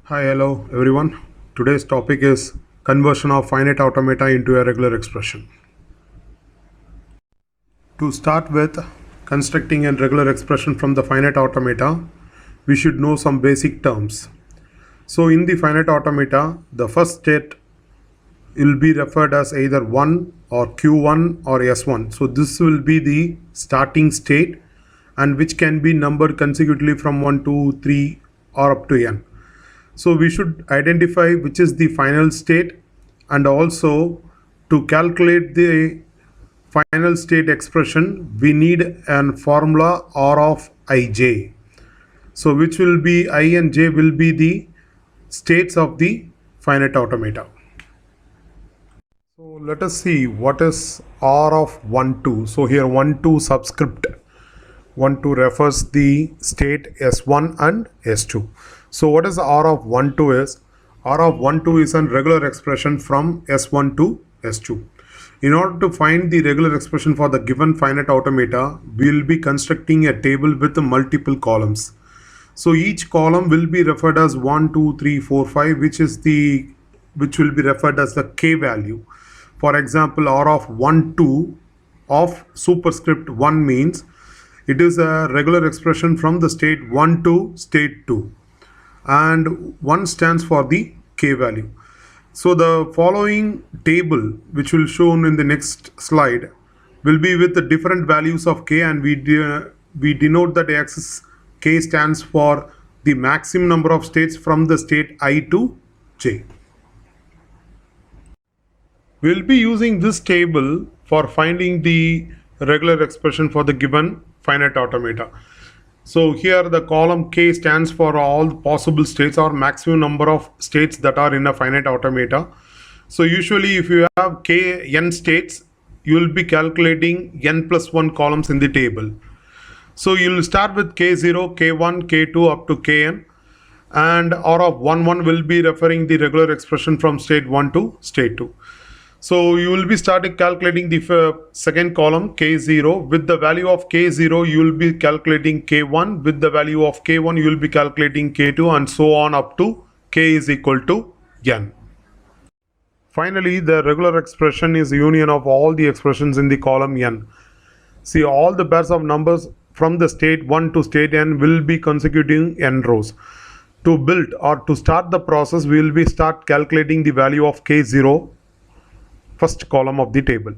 Hi, hello everyone. Today's topic is conversion of finite automata into a regular expression. To start with, constructing a regular expression from the finite automata, we should know some basic terms. So in the finite automata, the first state will be referred as either 1 or Q1 or S1. So this will be the starting state and which can be numbered consecutively from 1, 2, 3 or up to n. So we should identify which is the final state, and also to calculate the final state expression we need an formula R of ij. So which will be I and j will be the states of the finite automata. So let us see what is R of 1 2. So here 1 2 subscript 1 2 refers the state S1 and S2. So what is R of 1 2 is? R of 1 2 is a regular expression from S1 to S2. In order to find the regular expression for the given finite automata, we will be constructing a table with multiple columns. So each column will be referred as 1 2 3 4 5, which will be referred as the k value. For example, R of 1 2 of superscript 1 means it is a regular expression from the state 1 to state 2, and 1 stands for the k value. So the following table, which will shown in the next slide, will be with the different values of k, and we denote that axis k stands for the maximum number of states from the state I to j. We will be using this table for finding the regular expression for the given finite automata. So here the column k stands for all possible states or maximum number of states that are in a finite automata. So usually if you have k n states, you will be calculating n plus 1 columns in the table. So you will start with k0, k1, k2 up to kn, and R of 1 1 will be referring the regular expression from state 1 to state 2. So you will be starting calculating the second column k0. With the value of k0 you will be calculating k1. With the value of k1 you will be calculating k2, and so on up to k is equal to n. Finally, the regular expression is union of all the expressions in the column n. See, all the pairs of numbers from the state 1 to state n will be consecuting n rows. To build or to start the process, we will be start calculating the value of k0, first column of the table.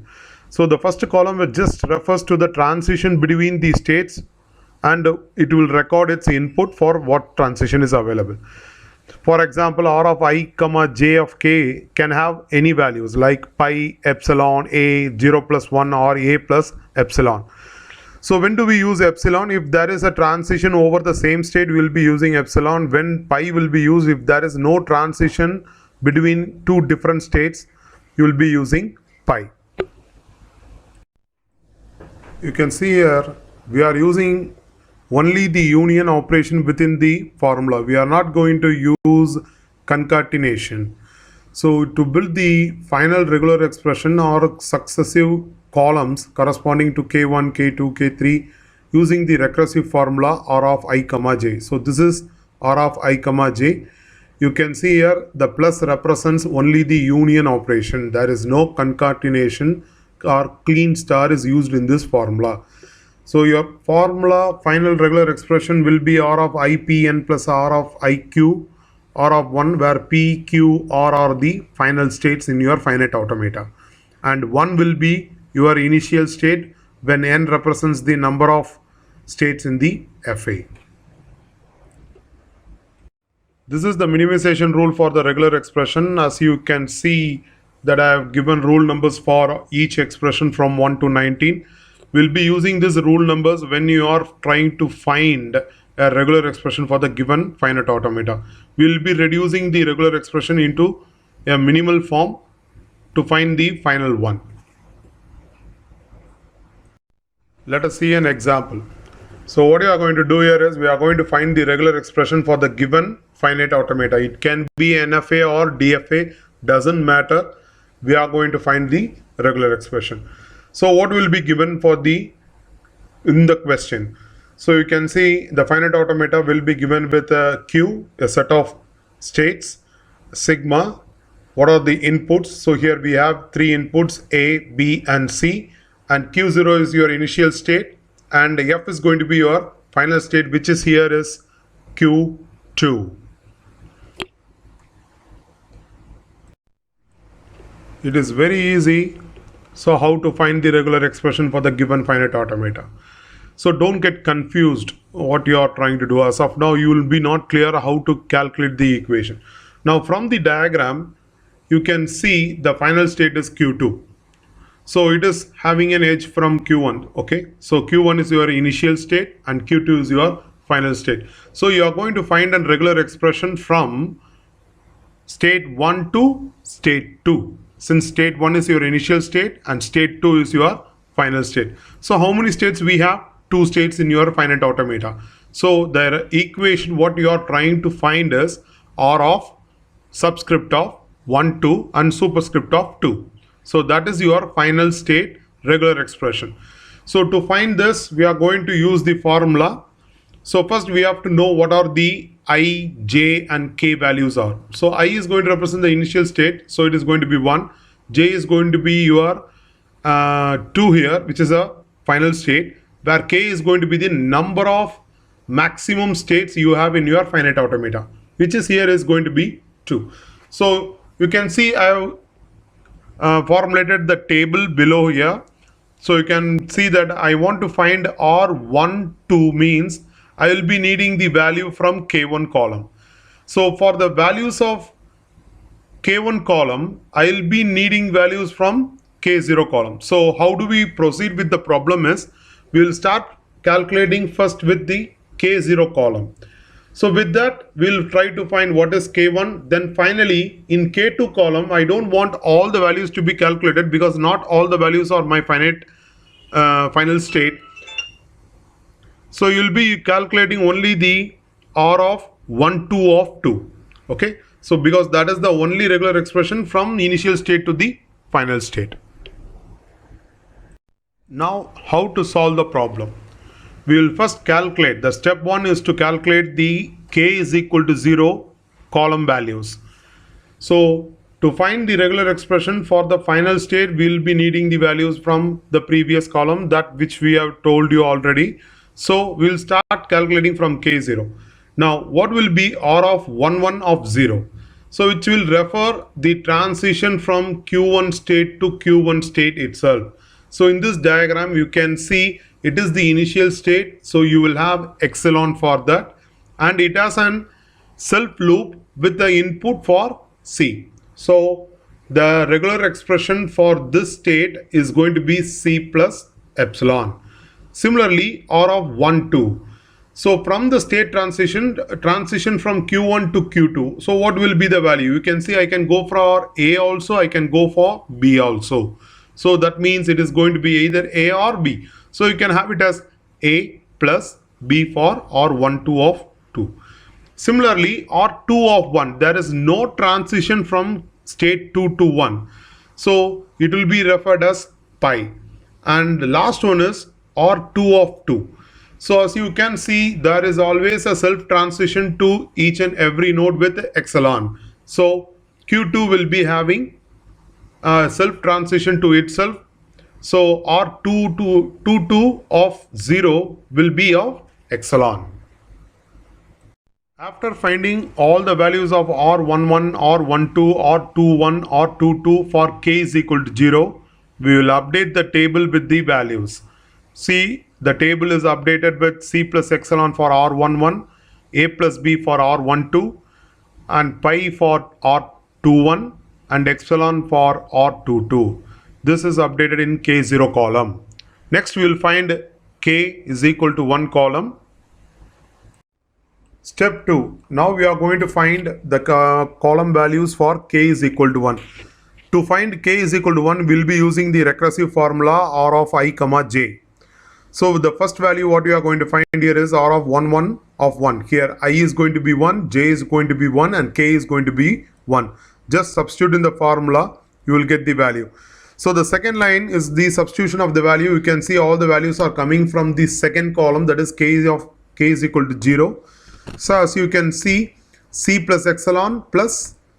So the first column just refers to the transition between the states, and it will record its input for what transition is available. For example, R of I comma j of k can have any values like pi, epsilon, a, 0 plus 1 or a plus epsilon. So when do we use epsilon? If there is a transition over the same state, we will be using epsilon. When pi will be used if there is no transition between two different states, you will be using pi. You can see here we are using only the union operation within the formula. We are not going to use concatenation. So to build the final regular expression or successive columns corresponding to k1, k2, k3 using the recursive formula R of I comma j. So this is R of I comma j. You can see here the plus represents only the union operation. There is no concatenation or clean star is used in this formula. So your formula final regular expression will be R of IPN plus R of IQ, R of 1, where P, Q, R are the final states in your finite automata. And 1 will be your initial state when n represents the number of states in the FA. This is the minimization rule for the regular expression. As you can see that I have given rule numbers for each expression from 1 to 19. We'll be using these rule numbers when you are trying to find a regular expression for the given finite automata. We'll be reducing the regular expression into a minimal form to find the final one. Let us see an example. So what we are going to do here is we are going to find the regular expression for the given finite automata. It can be NFA or DFA, doesn't matter. We are going to find the regular expression. So what will be given for in the question? So you can see the finite automata will be given with a Q, a set of states, sigma, what are the inputs? So here we have three inputs, A, B and C, and Q0 is your initial state and F is going to be your final state, which is here is Q2. It is very easy. So how to find the regular expression for the given finite automata? So don't get confused what you are trying to do. As of now, you will be not clear how to calculate the equation. Now from the diagram, you can see the final state is Q2. So it is having an edge from Q1. Okay. So Q1 is your initial state and Q2 is your final state. So you are going to find a regular expression from state 1 to state 2. Since state 1 is your initial state and state 2 is your final state. So how many states we have? Two states in your finite automata. So the equation what you are trying to find is R of subscript of 1, 2 and superscript of 2. So that is your final state regular expression. So to find this, we are going to use the formula. So first we have to know what are the I, j and k values are. So I is going to represent the initial state. So it is going to be 1. J is going to be your 2 here, which is a final state, where k is going to be the number of maximum states you have in your finite automata, which is here is going to be 2. So you can see I have formulated the table below here. So you can see that I want to find R1, 2 means I will be needing the value from K1 column. So for the values of K1 column, I will be needing values from K0 column. So how do we proceed with the problem is, we will start calculating first with the K0 column. So with that, we'll try to find what is K1. Then finally, in K2 column, I don't want all the values to be calculated because not all the values are my finite final state. So you'll be calculating only the R of 1, 2 of 2. Okay. So because that is the only regular expression from initial state to the final state. Now how to solve the problem? We will first calculate. The step 1 is to calculate the k is equal to 0 column values. So to find the regular expression for the final state, we will be needing the values from the previous column, that which we have told you already. So we will start calculating from K0. Now what will be R of 1, 1 of 0? So which will refer the transition from Q1 state to Q1 state itself. So in this diagram you can see it is the initial state. So you will have epsilon for that, and it has an self loop with the input for C. So the regular expression for this state is going to be C plus epsilon. Similarly, R of 1, 2. So from the state transition from Q1 to Q2. So what will be the value? You can see I can go for A also, I can go for B also. So that means it is going to be either A or B. So you can have it as A plus B for R1, 2 of 2. Similarly, R2 of 1, there is no transition from state 2 to 1. So it will be referred as pi. And the last one is R2 of 2. So as you can see, there is always a self transition to each and every node with epsilon. So Q2 will be having a self transition to itself. So R2 to 2 of 0 will be of epsilon. After finding all the values of R11, R12, R21, R22 for k is equal to 0, we will update the table with the values. See, the table is updated with C plus epsilon for R11, A plus B for R12, and pi for R21, and epsilon for R22. This is updated in K0 column. Next, we will find k is equal to 1 column. Step 2. Now we are going to find the column values for k is equal to 1. To find k is equal to 1, we will be using the recursive formula R of I comma j. So the first value what we are going to find here is R of 1, 1 of 1. Here I is going to be 1, j is going to be 1, and k is going to be 1. Just substitute in the formula, you will get the value. So the second line is the substitution of the value. You can see all the values are coming from the second column, that is k is equal to 0. So as you can see, C plus epsilon,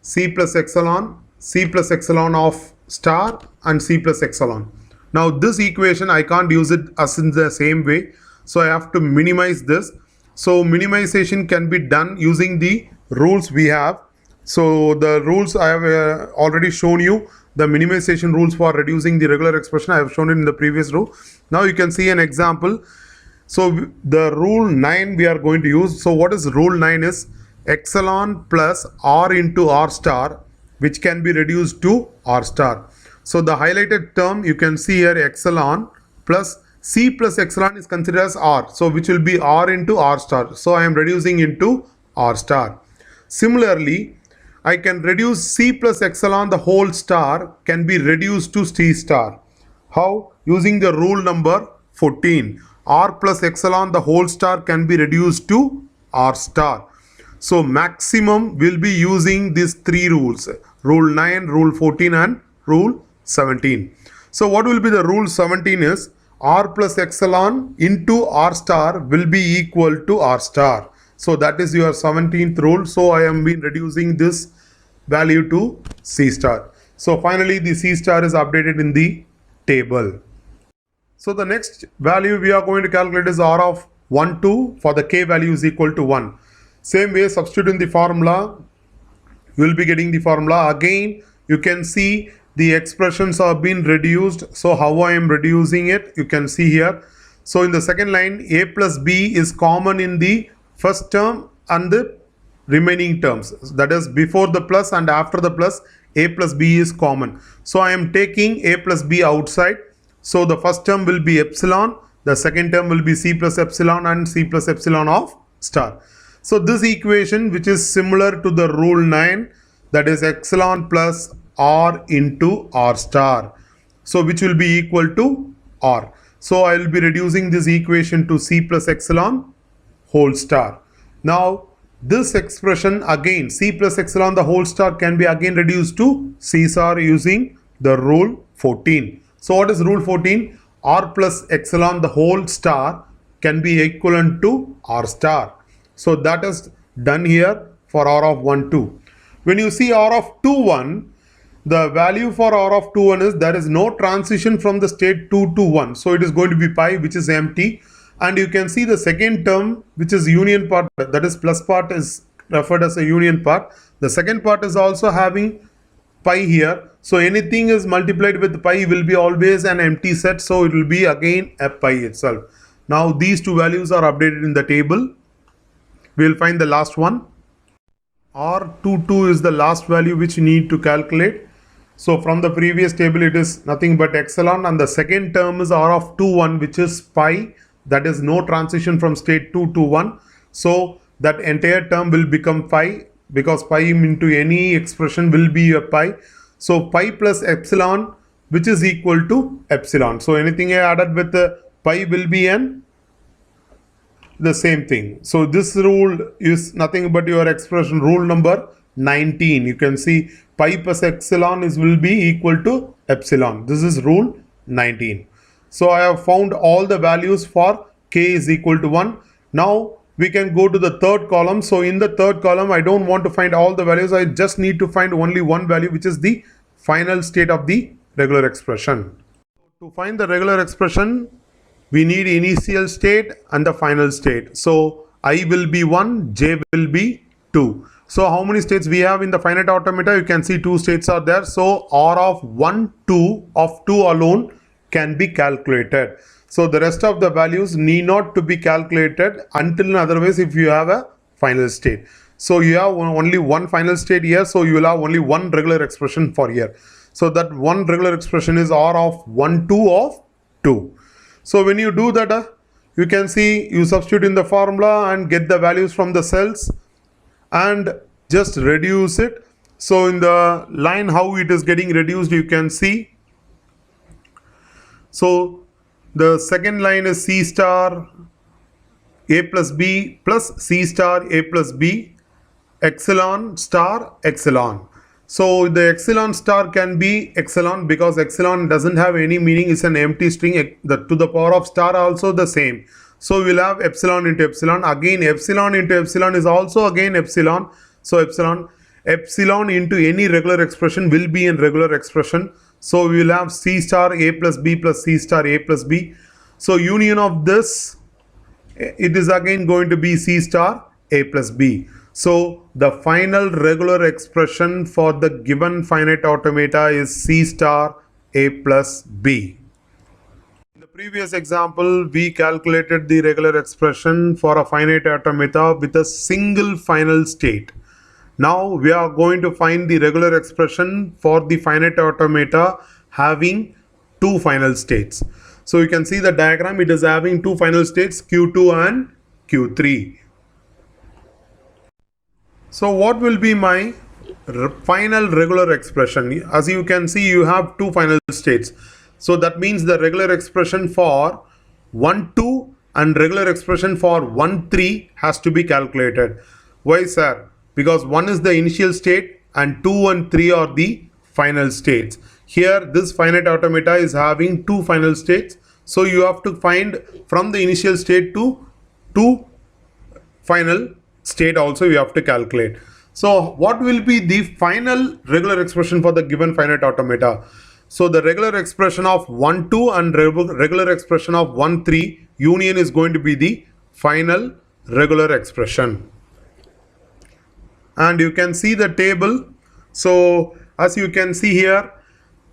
C plus epsilon of star and C plus epsilon. Now this equation I can't use it as in the same way, so I have to minimize this. So minimization can be done using the rules we have. So the rules I have already shown you, the minimization rules for reducing the regular expression. I have shown it in the previous row. Now you can see an example. So the rule 9 we are going to use. So what is rule 9 is epsilon plus r into r star, which can be reduced to r star. So the highlighted term you can see here, epsilon plus c plus epsilon is considered as r, so which will be r into r star. So I am reducing into r star. Similarly, I can reduce c plus epsilon the whole star can be reduced to c star. How? Using the rule number 14. R plus epsilon the whole star can be reduced to r star. So maximum will be using these three rules: rule 9, rule 14 and rule 17. So what will be the rule 17 is r plus epsilon into r star will be equal to r star. So that is your 17th rule. So I am been reducing this value to C star. So finally the C star is updated in the table. So the next value we are going to calculate is r of 1, 2 for the k value is equal to 1. Same way, substitute in the formula, you will be getting the formula. Again, you can see the expressions are being reduced. So how I am reducing it, you can see here. So in the second line, a plus b is common in the first term and the remaining terms. That is before the plus and after the plus, a plus b is common. So I am taking a plus b outside. So the first term will be epsilon, the second term will be c plus epsilon and c plus epsilon of star. So this equation, which is similar to the rule 9, that is epsilon plus r into r star. So which will be equal to r. So I will be reducing this equation to c plus epsilon whole star. Now this expression again, c plus epsilon the whole star can be again reduced to c star using the rule 14. So what is rule 14? R plus epsilon the whole star can be equivalent to r star. So that is done here for r of 1, 2. When you see r of 2, 1, the value for r of 2, 1 is there is no transition from the state 2 to 1. So it is going to be pi, which is empty. And you can see the second term, which is union part, that is plus part is referred as a union part. The second part is also having pi here. So anything is multiplied with pi will be always an empty set. So it will be again a pi itself. Now these two values are updated in the table. We will find the last one. R22 is the last value which you need to calculate. So from the previous table it is nothing but epsilon, and the second term is r of 2, 1, which is pi. That is no transition from state 2 to 1. So that entire term will become pi, because pi into any expression will be a pi. So pi plus epsilon, which is equal to epsilon. So anything added with the pi will be the same thing. So this rule is nothing but your expression rule number 19. You can see pi plus epsilon will be equal to epsilon. This is rule 19. So I have found all the values for k is equal to 1. Now we can go to the third column. So in the third column, I don't want to find all the values. I just need to find only one value, which is the final state of the regular expression. To find the regular expression, we need initial state and the final state. So I will be 1, j will be 2. So how many states we have in the finite automata? You can see 2 states are there. So r of 1, 2 of 2 alone can be calculated. So the rest of the values need not to be calculated until otherwise if you have a final state. So you have only one final state here. So you will have only one regular expression for here. So that one regular expression is r of 1, 2 of 2. So when you do that, you can see you substitute in the formula and get the values from the cells and just reduce it. So in the line how it is getting reduced, you can see. So the second line is c star a plus b plus c star a plus b epsilon star epsilon. So the epsilon star can be epsilon because epsilon doesn't have any meaning. It's an empty string. To the power of star also the same. So we'll have epsilon into epsilon. Again epsilon into epsilon is also again epsilon. So epsilon into any regular expression will be in regular expression. So we will have C star A plus B plus C star A plus B. So union of this, it is again going to be C star A plus B. So the final regular expression for the given finite automata is C star A plus B. In the previous example, we calculated the regular expression for a finite automata with a single final state. Now we are going to find the regular expression for the finite automata having two final states. So you can see the diagram, it is having two final states, Q2 and Q3. So what will be my final regular expression? As you can see, you have two final states. So that means the regular expression for 1, 2 and regular expression for 1, 3 has to be calculated. Why, sir? Because 1 is the initial state and 2 and 3 are the final states. Here this finite automata is having two final states. So you have to find from the initial state to final state also you have to calculate. So what will be the final regular expression for the given finite automata? So the regular expression of 1, 2 and regular expression of 1, 3 union is going to be the final regular expression. And you can see the table. So as you can see here,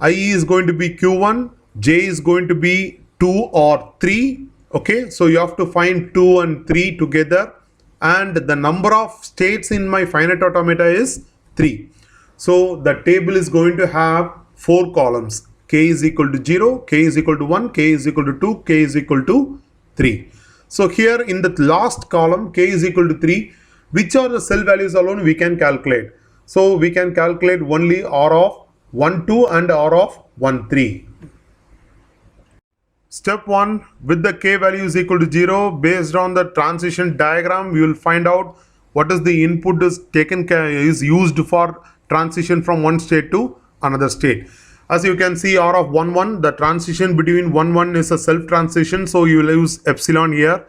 I is going to be Q1, J is going to be 2 or 3. Okay, so you have to find 2 and 3 together, and the number of states in my finite automata is 3. So the table is going to have 4 columns. K is equal to 0, K is equal to 1, K is equal to 2, K is equal to 3. So here in the last column, K is equal to 3, which are the cell values alone we can calculate. So we can calculate only R of 1, 2 and R of 1, 3. Step 1, with the K value is equal to 0, based on the transition diagram, we will find out what is the input is used for transition from one state to another state. As you can see, R of 1, 1, the transition between 1, 1 is a self transition, so you will use epsilon here.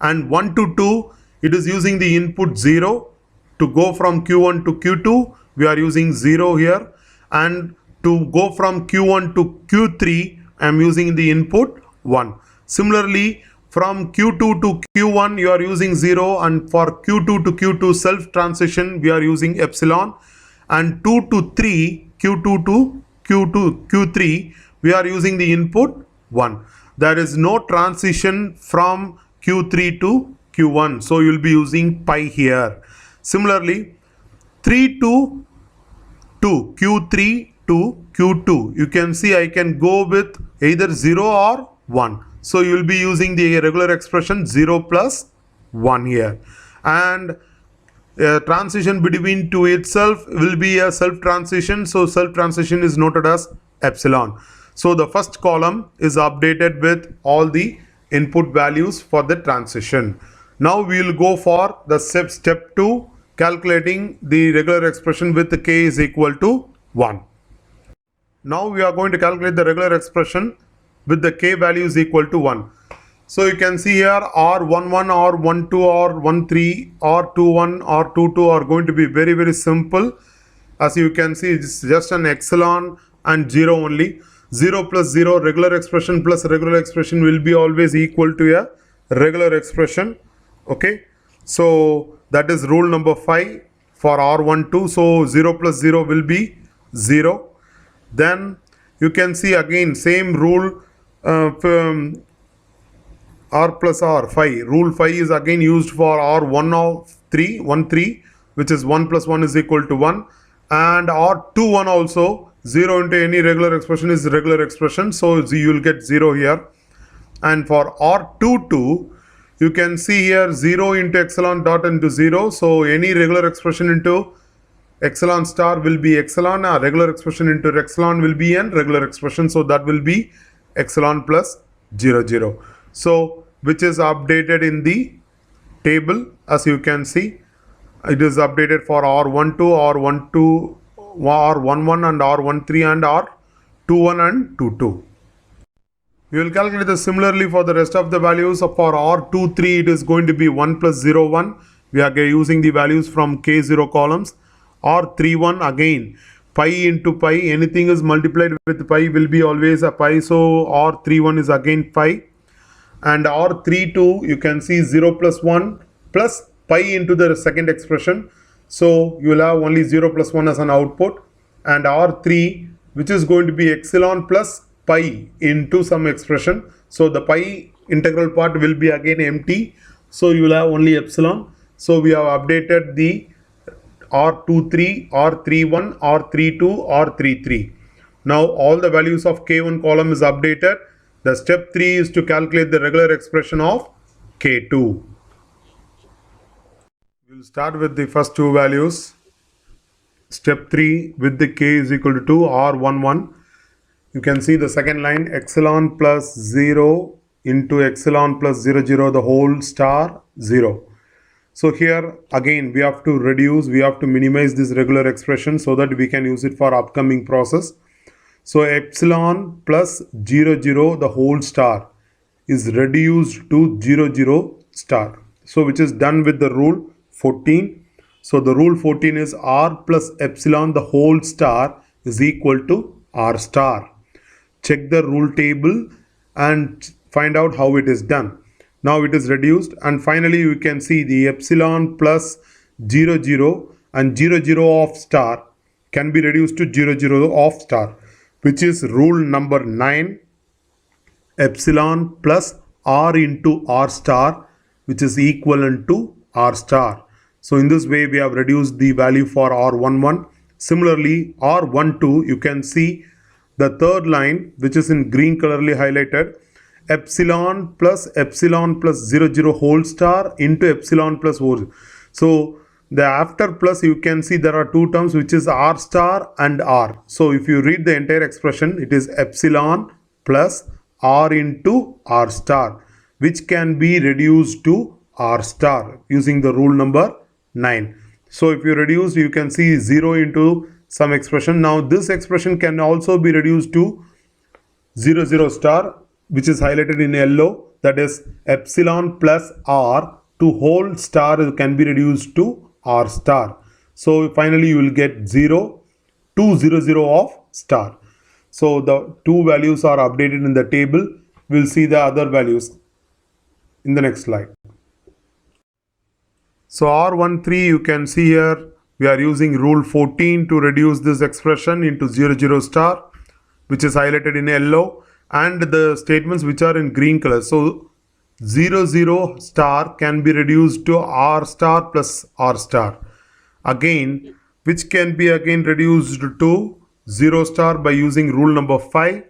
And 1 to 2, it is using the input 0. To go from Q1 to Q2, we are using 0 here. And to go from Q1 to Q3, I am using the input 1. Similarly, from Q2 to Q1 you are using 0, and for Q2 to Q2 self transition we are using epsilon, and 2 to 3 Q2 to Q3 we are using the input 1. There is no transition from Q3 to Q1, so you will be using pi here. Similarly, 3 to 2, Q3 to Q2, you can see I can go with either 0 or 1. So you will be using the regular expression 0 plus 1 here. And transition between 2 itself will be a self transition. So self transition is noted as epsilon. So the first column is updated with all the input values for the transition. Now we will go for the step 2, calculating the regular expression with the K is equal to 1. Now we are going to calculate the regular expression with the K value is equal to 1. So you can see here R11, R12, R13, R21, R22 are going to be very, very simple. As you can see, it's just an epsilon and 0 only. 0 plus 0, regular expression plus regular expression will be always equal to a regular expression. Okay, so that is rule number 5 for R12. So 0 plus 0 will be 0. Then you can see again same rule, R plus R 5. Rule 5 is again used for R1 of 3, 1, 3, which is 1 plus 1 is equal to 1. And R2 1 also, 0 into any regular expression is regular expression. So you will get 0 here. And for R2 2, you can see here 0 into epsilon dot into 0. So any regular expression into epsilon star will be epsilon. A regular expression into epsilon will be an regular expression. So that will be epsilon plus 0, 0. So which is updated in the table. As you can see, it is updated for R12, R12, R11 and R13 and R21 and 22. We will calculate this similarly for the rest of the values. For R23 it is going to be 1 plus 0, 1. we are using the values from K0 columns. R31 again, pi into pi, anything is multiplied with pi will be always a pi, so R31 is again pi. And R32 you can see 0 plus 1 plus pi into the second expression, so you will have only 0 plus 1 as an output. And R3, which is going to be epsilon plus pi into some expression, so the pi integral part will be again empty, so you will have only epsilon. So we have updated the R23, R31, R32, R33. Now all the values of K1 column is updated. The step 3 is to calculate the regular expression of K2. We will start with the first two values. Step 3 with the K is equal to 2, R11. You can see the second line, epsilon plus 0 into epsilon plus 0, 0, the whole star 0. So here again we have to reduce, we have to minimize this regular expression so that we can use it for upcoming process. So epsilon plus 0, 0, the whole star is reduced to 0, 0 star. So which is done with the rule 14. So the rule 14 is R plus epsilon the whole star is equal to R star. Check the rule table and find out how it is done. Now it is reduced, and finally you can see the epsilon plus 0, 0 and 0, 0 of star can be reduced to 0, 0 of star, which is rule number 9, epsilon plus R into R star, which is equivalent to R star. So in this way we have reduced the value for R11. Similarly R12, you can see the third line which is in green colorly highlighted, epsilon plus 0, 0 whole star into epsilon plus whole. So the after plus you can see there are two terms which is R star and R. So if you read the entire expression, it is epsilon plus R into R star, which can be reduced to R star using the rule number 9. So if you reduce, you can see 0 into some expression. Now this expression can also be reduced to 0, 0 star, which is highlighted in yellow, that is epsilon plus R to whole star can be reduced to R star. So finally you will get 0, 2, 0, 0 of star. So the two values are updated in the table. We'll see the other values in the next slide. So R13 you can see here we are using rule 14 to reduce this expression into 0, 0 star, which is highlighted in yellow, and the statements which are in green color. So 0, 0 star can be reduced to R star plus R star. Again, which can be again reduced to 0 star by using rule number 5,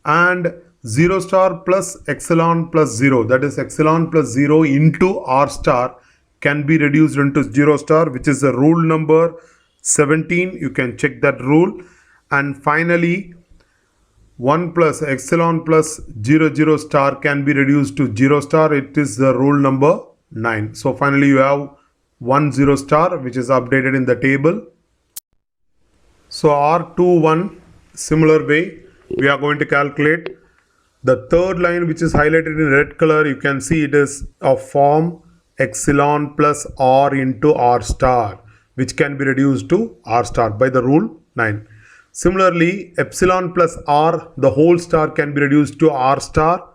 and 0 star plus epsilon plus 0, that is epsilon plus 0 into R star can be reduced into 0 star, which is the rule number 17. You can check that rule. And finally 1 plus epsilon plus 0, 0 star can be reduced to 0 star. It is the rule number 9. So finally you have 1, 0 star, which is updated in the table. So R21, similar way we are going to calculate. The third line which is highlighted in red color, you can see it is of form epsilon plus R into R star, which can be reduced to R star by the rule 9. Similarly, epsilon plus R the whole star can be reduced to R star,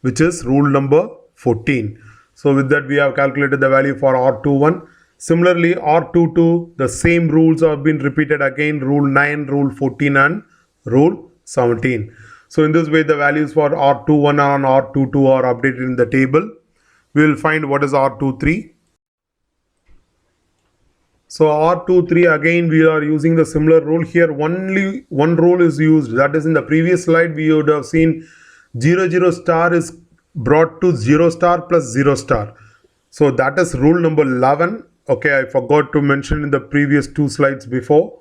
which is rule number 14. So with that we have calculated the value for R21. Similarly R22, the same rules have been repeated again, rule 9, rule 14 and rule 17. So in this way the values for R21 and R22 are updated in the table. We will find what is R23. So R23 again we are using the similar rule. Here only one rule is used, that is in the previous slide we would have seen 0, 0 star is brought to 0 star plus 0 star. So that is rule number 11. Okay, I forgot to mention in the previous two slides before.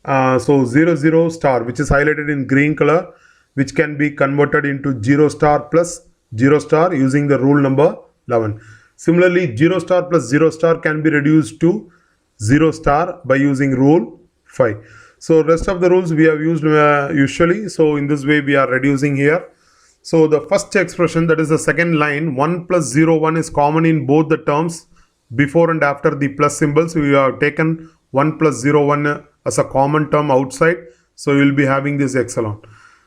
So 0, 0 star, which is highlighted in green color, which can be converted into 0 star plus 0 star using the rule number 11. Similarly 0 star plus 0 star can be reduced to 0 star by using rule 5. So rest of the rules we have used usually. So in this way we are reducing here. So the first expression, that is the second line, 1 plus 0, 1 is common in both the terms. before and after the plus symbols, we have taken 1 plus 0 1 as a common term outside. So you will be having this epsilon.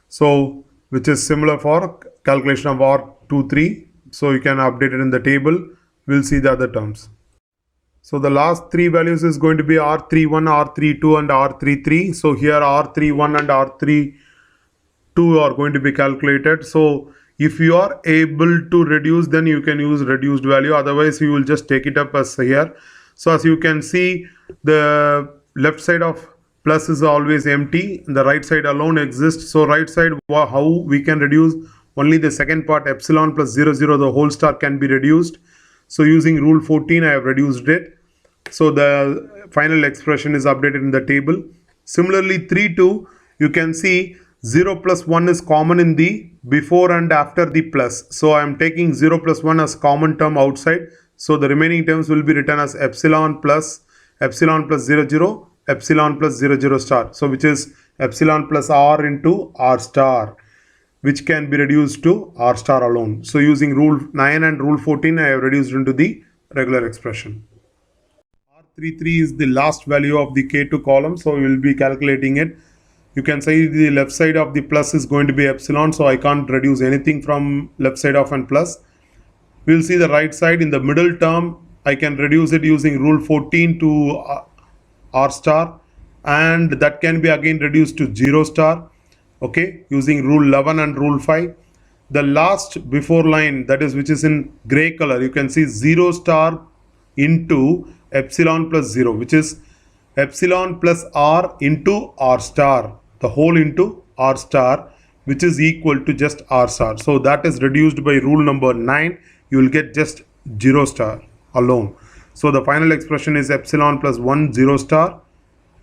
So which is similar for calculation of R23. So you can update it in the table. We'll see the other terms. So the last three values is going to be R31, R32 and R33. So here R31 and R32 are going to be calculated. So if you are able to reduce, then you can use reduced value. Otherwise, you will just take it up as here. So as you can see, the left side of plus is always empty. The right side alone exists. So right side, how we can reduce? Only the second part, epsilon plus 0, 0, the whole star can be reduced. So using rule 14, I have reduced it. So the final expression is updated in the table. Similarly, 3, 2, you can see 0 plus 1 is common in the before and after the plus. So I am taking 0 plus 1 as common term outside. So the remaining terms will be written as epsilon plus 0, 0, epsilon plus 0, 0 star. So which is epsilon plus r into r star, which can be reduced to r star alone. So using rule 9 and rule 14, I have reduced into the regular expression. R33 is the last value of the K2 column, so we will be calculating it. You can say the left side of the plus is going to be epsilon, so I can't reduce anything from left side of and plus. We will see the right side. In the middle term, I can reduce it using rule 14 to r star, and that can be again reduced to 0 star, okay, using rule 11 and rule 5. The last before line, that is which is in gray color, you can see 0 star into epsilon plus 0, which is epsilon plus r into r star, the whole into r star, which is equal to just r star. So that is reduced by rule number 9. You will get just 0 star alone. So the final expression is epsilon plus 1 0 star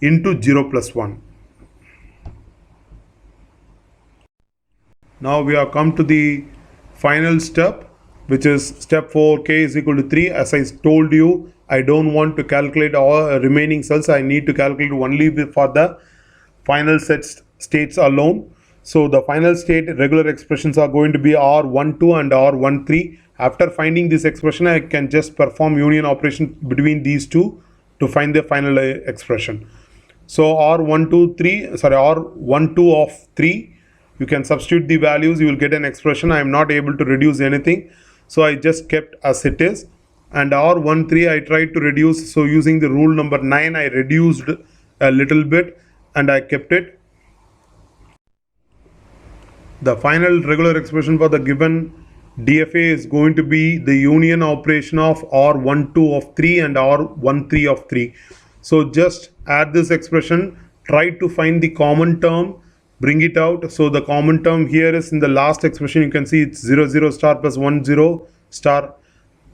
into 0 plus 1. Now we have come to the final step, which is step 4, k is equal to 3. As I told you, I don't want to calculate all remaining cells. I need to calculate only for the final states alone. So the final state regular expressions are going to be R12 and R13. After finding this expression, I can just perform union operation between these two to find the final expression. So R12 of 3, you can substitute the values, you will get an expression. I am not able to reduce anything, so I just kept as it is. And R13 I tried to reduce, so using the rule number 9 I reduced a little bit and I kept it. The final regular expression for the given DFA is going to be the union operation of R12 of 3 and R13 of 3. So just add this expression, try to find the common term, bring it out. So the common term here is in the last expression, you can see it's 0 0 star plus 1 0 star,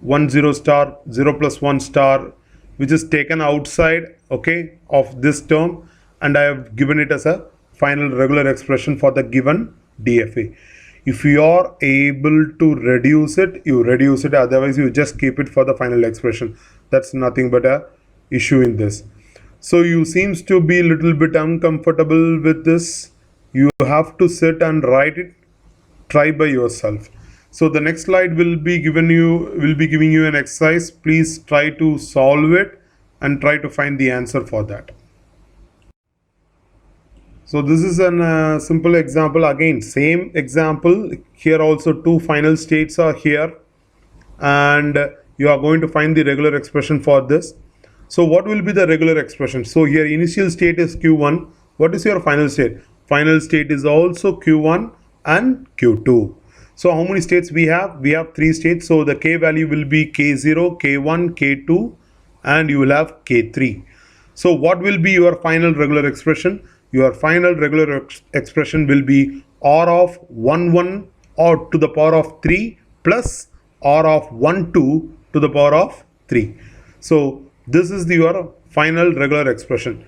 1 0 star, 0 plus 1 star, which is taken outside, okay, of this term, and I have given it as a final regular expression for the given DFA. If you are able to reduce it, you reduce it. Otherwise, you just keep it for the final expression. That's nothing but a issue in this. So you seems to be a little bit uncomfortable with this. You have to sit and write it. Try by yourself. So the next slide will be giving you an exercise. Please try to solve it and try to find the answer for that. So this is a simple example. Again, same example. Here also two final states are here, and you are going to find the regular expression for this. So what will be the regular expression? So here initial state is Q1. What is your final state? Final state is also Q1 and Q2. So how many states we have? We have 3 states. So the K value will be K0, K1, K2, and you will have K3. So what will be your final regular expression? Your final regular expression will be R of 1 1 or to the power of 3 plus R of 1 2 to the power of 3. So this is your final regular expression.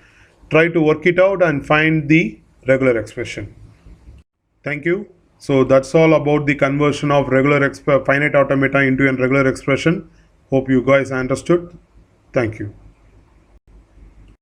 Try to work it out and find the regular expression. Thank you. So that's all about the conversion of finite automata into a regular expression. Hope you guys understood. Thank you.